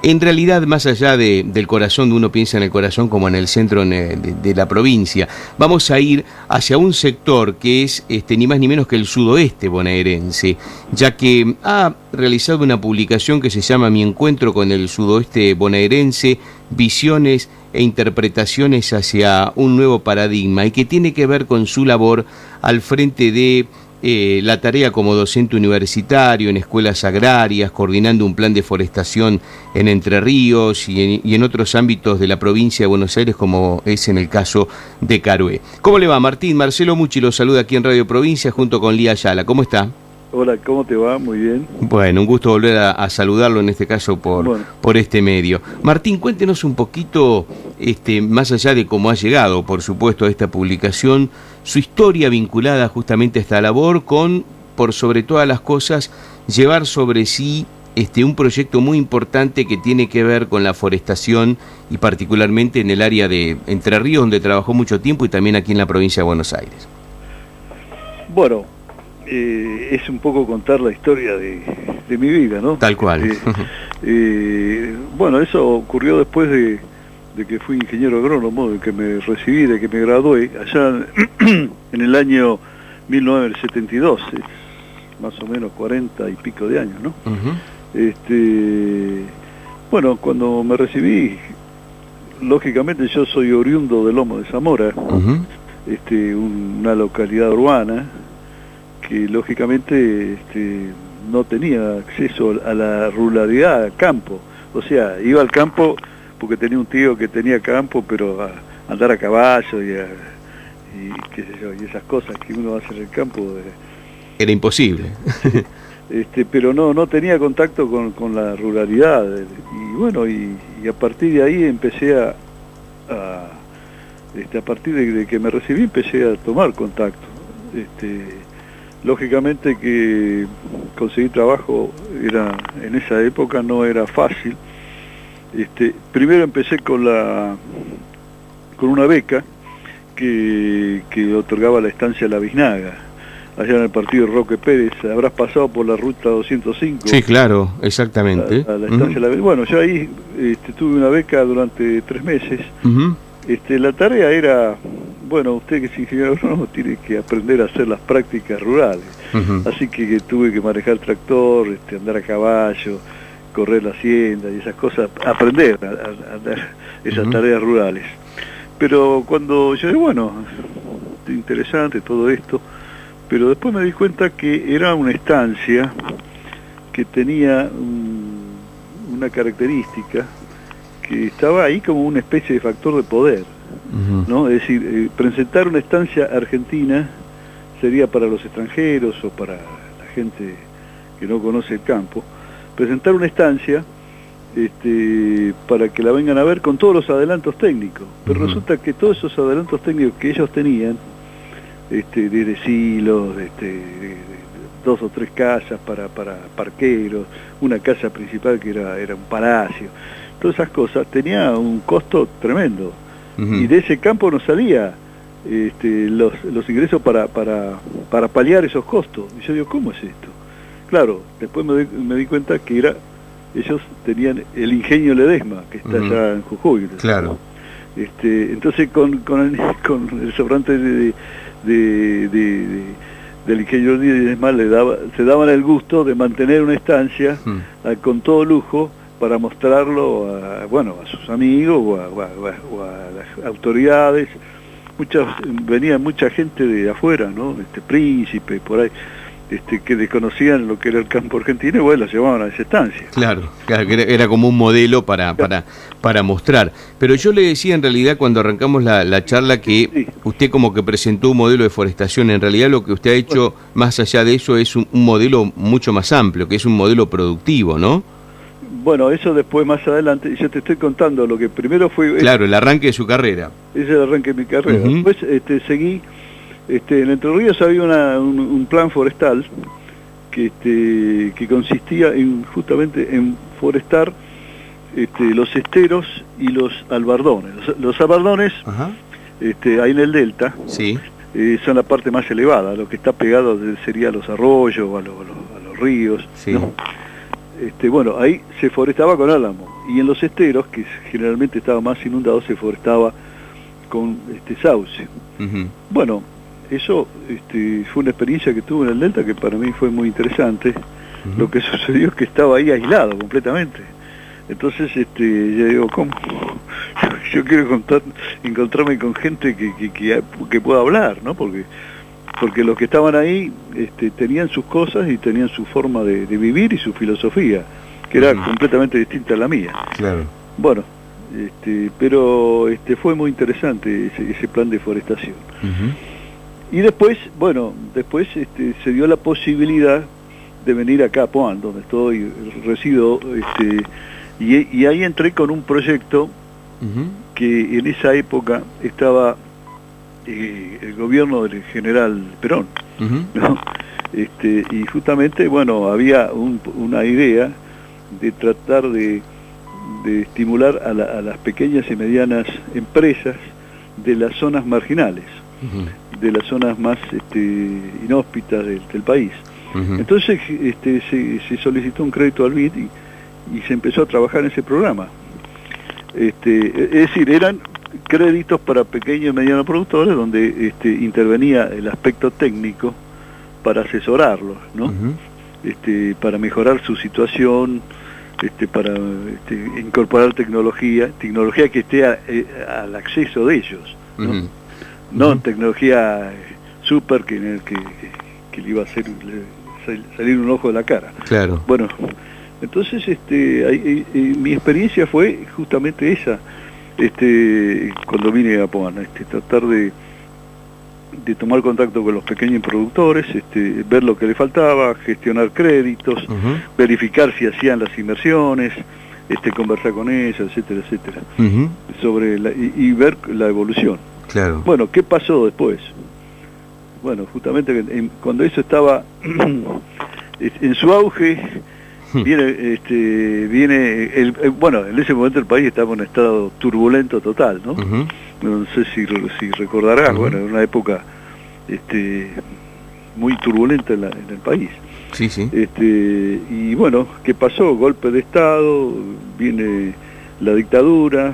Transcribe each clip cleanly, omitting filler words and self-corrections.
en realidad, más allá del corazón, uno piensa en el corazón como en el centro de la provincia, vamos a ir hacia un sector que es ni más ni menos que el sudoeste bonaerense, ya que ha realizado una publicación que se llama Mi encuentro con el sudoeste bonaerense, visiones e interpretaciones hacia un nuevo paradigma, y que tiene que ver con su labor al frente de la tarea como docente universitario en escuelas agrarias, coordinando un plan de forestación en Entre Ríos y en otros ámbitos de la provincia de Buenos Aires, como es en el caso de Carué. ¿Cómo le va, Martín? Marcelo Mucci lo saluda aquí en Radio Provincia junto con Lía Ayala. ¿Cómo está? Hola, ¿cómo te va? Muy bien. Bueno, un gusto volver a saludarlo, en este caso por este medio. Martín, cuéntenos un poquito, más allá de cómo ha llegado, por supuesto, a esta publicación, su historia vinculada justamente a esta labor con, por sobre todas las cosas, llevar sobre sí un proyecto muy importante que tiene que ver con la forestación y particularmente en el área de Entre Ríos, donde trabajó mucho tiempo, y también aquí en la provincia de Buenos Aires. Bueno, es un poco contar la historia de mi vida, ¿no? Tal cual. Bueno, eso ocurrió después de que fui ingeniero agrónomo, de que me recibí, de que me gradué, allá en el año 1972, más o menos 40 y pico de años, ¿no? Bueno, cuando me recibí, lógicamente yo soy oriundo de Lomo de Zamora, una localidad urbana, que lógicamente no tenía acceso a la ruralidad, al campo. O sea, iba al campo porque tenía un tío que tenía campo, pero a andar a caballo y qué sé yo, y esas cosas que uno hace en el campo. Era imposible. Pero no tenía contacto con la ruralidad. Y bueno, y a partir de ahí empecé a partir de que me recibí, empecé a tomar contacto. Lógicamente que conseguir trabajo en esa época no era fácil. Primero empecé con una beca que otorgaba la estancia La Biznaga, allá en el partido Roque Pérez. Habrás pasado por la ruta 205. Sí, claro, exactamente. A la estancia Bueno, yo ahí tuve una beca durante 3 meses. La tarea era, bueno, usted que es ingeniero agrónomo tiene que aprender a hacer las prácticas rurales. Así que tuve que manejar tractor, andar a caballo, correr la hacienda y esas cosas, aprender a hacer esas tareas rurales. Pero cuando yo dije, bueno, interesante todo esto, pero después me di cuenta que era una estancia que tenía una característica, que estaba ahí como una especie de factor de poder, ¿no? Es decir, presentar una estancia argentina sería para los extranjeros o para la gente que no conoce el campo, presentar una estancia para que la vengan a ver con todos los adelantos técnicos. Pero resulta que todos esos adelantos técnicos que ellos tenían, desde silos, de 2 o 3 casas para parqueros, una casa principal que era un palacio, todas esas cosas, tenía un costo tremendo. Y de ese campo no salía los ingresos para paliar esos costos. Y yo digo, ¿cómo es esto? Claro, después me di cuenta que ellos tenían el ingenio Ledesma, que está allá en Jujuy. Claro. Entonces con el sobrante del ingenio Ledesma se daban el gusto de mantener una estancia con todo lujo, para mostrarlo a sus amigos o a las autoridades. Venía mucha gente de afuera, ¿no? Príncipe, por ahí, que desconocían lo que era el campo argentino, y bueno, la llevaban a esa estancia. Claro, era como un modelo para mostrar. Pero yo le decía en realidad cuando arrancamos la charla que usted como que presentó un modelo de forestación. En realidad lo que usted ha hecho, más allá de eso, es un modelo mucho más amplio, que es un modelo productivo, ¿no? Bueno, eso después más adelante, yo te estoy contando lo que primero fue... Claro, el arranque de su carrera. Ese es el arranque de mi carrera. Después seguí, en Entre Ríos había un plan forestal que consistía justamente en forestar los esteros y los albardones. Los albardones, ahí en el delta, son la parte más elevada, lo que está pegado sería a los arroyos, a los ríos, sí. ¿no? bueno, ahí se forestaba con álamo, y en los esteros, que generalmente estaba más inundado, se forestaba con sauce. Bueno, eso fue una experiencia que tuve en el Delta que para mí fue muy interesante. Lo que sucedió es que estaba ahí aislado completamente. Entonces, yo digo, ¿cómo? Yo quiero encontrarme con gente que pueda hablar, ¿no? Porque los que estaban ahí tenían sus cosas y tenían su forma de vivir y su filosofía, que era completamente distinta a la mía. Claro. Bueno, pero fue muy interesante ese plan de forestación. Y después, bueno, se dio la posibilidad de venir acá a Puan, donde resido, y ahí entré con un proyecto que en esa época estaba el gobierno del general Perón, ¿no? Y justamente, bueno, había una idea de tratar de estimular a las pequeñas y medianas empresas de las zonas marginales, de las zonas más inhóspitas del país. Entonces se solicitó un crédito al BID y se empezó a trabajar en ese programa. Es decir, eran créditos para pequeños y medianos productores donde intervenía el aspecto técnico para asesorarlos, ¿no? Para mejorar su situación, para incorporar tecnología que esté al acceso de ellos, ¿no? No tecnología súper que le iba a hacer salir un ojo de la cara. Claro. Bueno, entonces mi experiencia fue justamente esa, cuando vine a Puan, tratar de tomar contacto con los pequeños productores, ver lo que le faltaba, gestionar créditos, verificar si hacían las inversiones, conversar con ellos, etcétera, etcétera, y ver la evolución. Claro. Bueno, ¿qué pasó después? Bueno, justamente cuando eso estaba en su auge, viene bueno, en ese momento el país estaba en un estado turbulento total, ¿no? No sé si recordarás, bueno, en una época muy turbulenta en el país. Sí, sí. Y bueno, ¿qué pasó? Golpe de Estado, viene la dictadura,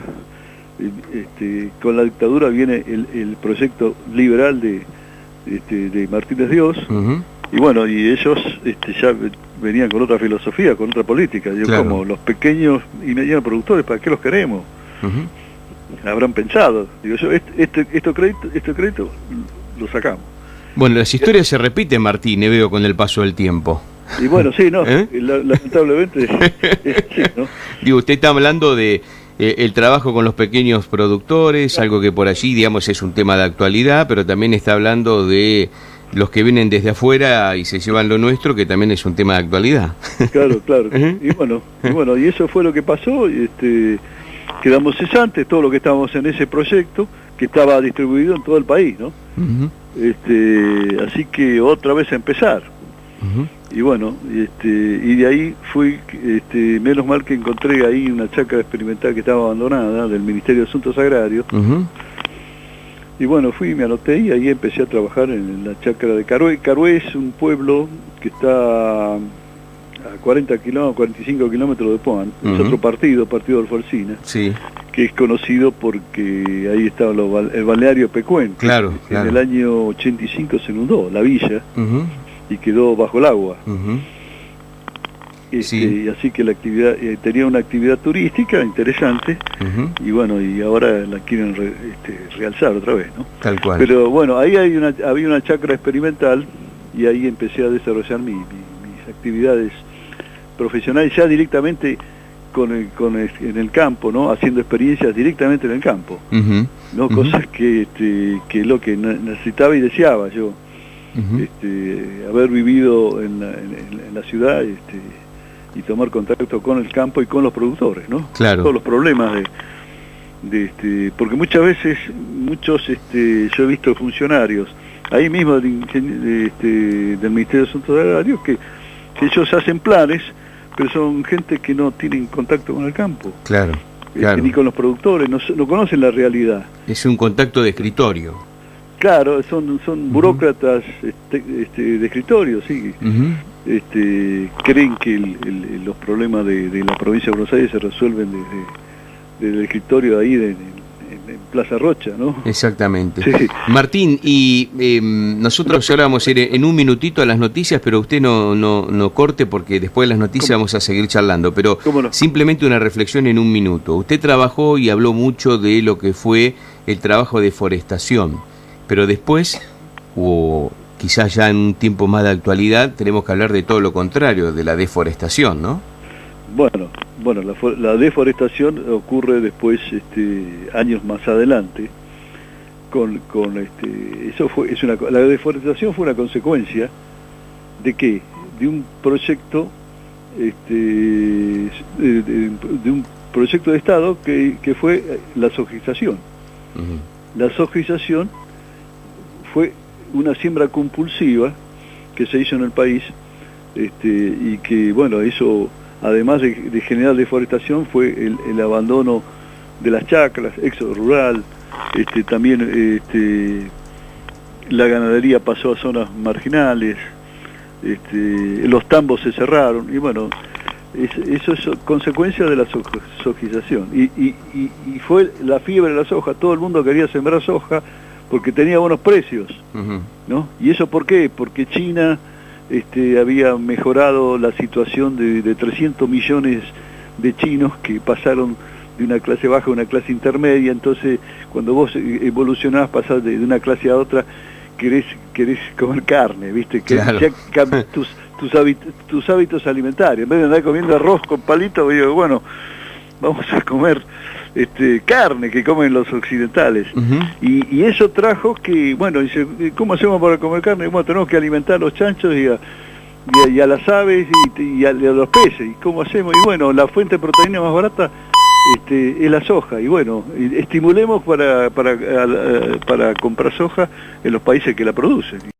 con la dictadura viene el proyecto liberal de Martínez Dios, y bueno, y ellos ya venían con otra filosofía, con otra política. Yo, claro, como los pequeños y medianos productores, ¿para qué los queremos? Habrán pensado, digo yo, este crédito lo sacamos. Bueno, las historias se repiten, Martín, veo con el paso del tiempo. Y bueno, sí, no, lamentablemente sí, ¿no? Digo, usted está hablando de el trabajo con los pequeños productores, algo que por allí, digamos, es un tema de actualidad, pero también está hablando de los que vienen desde afuera y se llevan lo nuestro, que también es un tema de actualidad. Claro, claro. Y bueno, y eso fue lo que pasó. Quedamos cesantes, todo lo que estábamos en ese proyecto, que estaba distribuido en todo el país, ¿no? Así que otra vez a empezar. Y bueno, y de ahí fui, menos mal que encontré ahí una chacra experimental que estaba abandonada, del Ministerio de Asuntos Agrarios. Y bueno, fui, me anoté y ahí empecé a trabajar en la chacra de Carué. Carué es un pueblo que está a 45 kilómetros de Puan. Es otro partido Alfonsina, sí, que es conocido porque ahí estaba el balneario Pecuén. Claro, en el año 85 se inundó la villa y quedó bajo el agua. Sí. Así que la actividad tenía una actividad turística interesante, y bueno, y ahora la quieren realzar otra vez, ¿no? Tal cual. Pero bueno, ahí había una chacra experimental y ahí empecé a desarrollar mis actividades profesionales ya directamente en el campo, ¿no? Haciendo experiencias directamente en el campo, ¿no? Cosas que lo que necesitaba y deseaba yo, haber vivido en la ciudad, y tomar contacto con el campo y con los productores, ¿no? Claro. Todos los problemas porque muchas veces, yo he visto funcionarios, ahí mismo del Ministerio de Asuntos Agrarios, que ellos hacen planes, pero son gente que no tienen contacto con el campo. Claro, claro. Ni con los productores, no conocen la realidad. Es un contacto de escritorio. Claro, son burócratas de escritorio, sí. creen que los problemas de la provincia de Buenos Aires se resuelven desde el escritorio ahí en Plaza Rocha, ¿no? Exactamente. Sí. Martín, y nosotros ahora vamos a ir en un minutito a las noticias, pero usted no corte porque después de las noticias vamos a seguir charlando, pero no? Simplemente una reflexión en un minuto. Usted trabajó y habló mucho de lo que fue el trabajo de forestación, pero después, o quizás ya en un tiempo más de actualidad, tenemos que hablar de todo lo contrario, de la deforestación, ¿no? Bueno, la deforestación ocurre después, años más adelante, la deforestación fue una consecuencia ¿de qué? De un proyecto, de un proyecto de Estado que fue la sojización. La sojización fue una siembra compulsiva que se hizo en el país, y que, bueno, eso, además de generar deforestación, fue el abandono de las chacras, éxodo rural, también la ganadería pasó a zonas marginales, los tambos se cerraron, y bueno, eso es consecuencia de la sojización. Y fue la fiebre de la soja, todo el mundo quería sembrar soja porque tenía buenos precios, ¿no? ¿Y eso por qué? Porque China había mejorado la situación de 300 millones de chinos que pasaron de una clase baja a una clase intermedia. Entonces, cuando vos evolucionás, pasás de una clase a otra, querés comer carne, ¿viste? Claro. tus hábitos alimentarios. En vez de andar comiendo arroz con palito, digo, bueno, vamos a comer carne que comen los occidentales. Y eso trajo que, bueno, dice, ¿cómo hacemos para comer carne? Bueno, tenemos que alimentar a los chanchos y a las aves y a los peces. ¿Y cómo hacemos? Y bueno, la fuente de proteína más barata es la soja. Y bueno, estimulemos para comprar soja en los países que la producen.